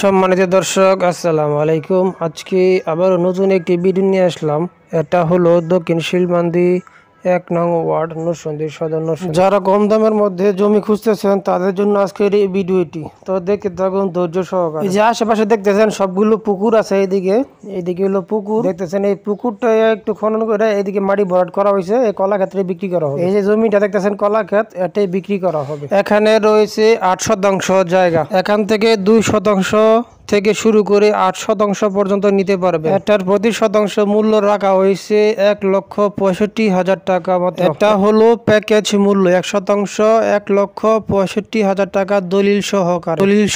সম্মানিত দর্শক, আসসালামু আলাইকুম। আজকে আবার নতুন একটি ভিডিও নিয়ে আসলাম। এটা হলো দক্ষিণ শিলমান্দি 1 নং ওয়ার্ড নরসিংদী সদর। যারা কম দামের মধ্যে জমি খুঁজতেছেন তাদের জন্য আজকের এই ভিডিওটি। তো দেখতে থাকুন ধৈর্য সহকারে। এই যে আশেপাশে দেখতেছেন সবগুলো পুকুর আছে। এইদিকে হলো পুকুর দেখতেছেন। এই পুকুরটা একটু খনন করে এইদিকে মাটি ভরাট করা হয়েছে, এই কলা ক্ষেত্রে বিক্রি করা হবে। এই যে জমিটা দেখতেছেন কলা ক্ষেত, এটাই বিক্রি করা হবে। এখানে রয়েছে 8 শতাংশ জায়গা। এখান থেকে 2 শতাংশ থেকে শুরু করে 8 শতাংশ পর্যন্ত নিতে পারবে। এটার প্রতি শতাংশ মূল্য রাখা হয়েছে 1,65,000 টাকা মাত্র। এটা হলো প্যাকেজ মূল্য। 1 শতাংশ 1,65,000 টাকা দলিল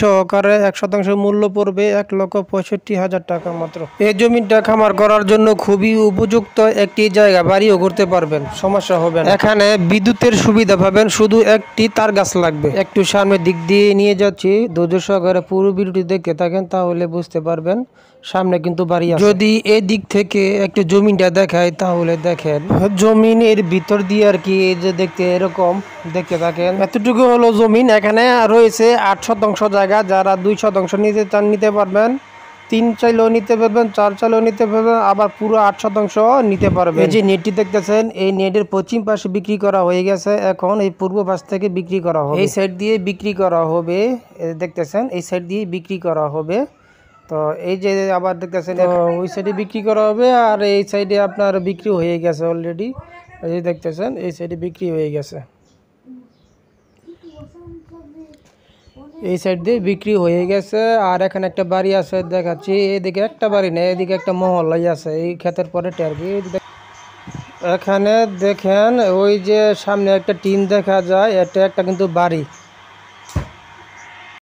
সহকারে 1 শতাংশ মূল্য পড়বে 1,65,000 টাকা মাত্র। এই জমিটা খামার করার জন্য খুবই উপযুক্ত একটি জায়গা। বাড়িও করতে পারবেন, সমস্যা হবে না। এখানে বিদ্যুতের সুবিধা পাবেন, শুধু একটি তার গাছ লাগবে। একটু সামনের দিক দিয়ে নিয়ে যাচ্ছি, ধৈর্য সহকারে পুরো ভিডিওটি দেখতে থাকেন তাহলে বুঝতে পারবেন। সামনে কিন্তু বাড়ি আছে। যদি এই দিক থেকে একটু জমিটা দেখায় তাহলে দেখেন জমিনের ভিতর দিয়ে আর কি, এই যে দেখতে এরকম দেখতে থাকেন। এতটুকু হলো জমিন। এখানে রয়েছে 8 শতাংশ জায়গা। যারা 2 শতাংশ নিতে চান নিতে পারবেন, 3 চাইলেও নিতে পারবেন, 4 চাইলেও নিতে পারবেন, আবার পুরো 8 শতাংশ নিতে পারবেন। এই যে নেটটি দেখতেছেন, এই নেটের পশ্চিম পাশে বিক্রি করা হয়ে গেছে। এখন এই পূর্ব পাশ থেকে বিক্রি করা হবে। এই সাইড দিয়ে বিক্রি করা হবে, দেখতেছেন এই সাইড দিয়ে বিক্রি করা হবে। তো এই যে আবার দেখতেছেন ওই সাইডে বিক্রি করা হবে, আর এই সাইডে আপনার বিক্রি হয়ে গেছে অলরেডি। এই যে দেখতেছেন এই সাইডে বিক্রি হয়ে গেছে। এই সাইড দিয়ে বিক্রি হয়ে গেছে। আর এখানে একটা বাড়ি আছে দেখাচ্ছি। এদিকে একটা বাড়ি নেই, এদিকে একটা মহল্লাই আছে এই ক্ষেতের পরে টেরবি। এখানে দেখেন ওই যে সামনে একটা টিন দেখা যায়, এটা একটা কিন্তু বাড়ি।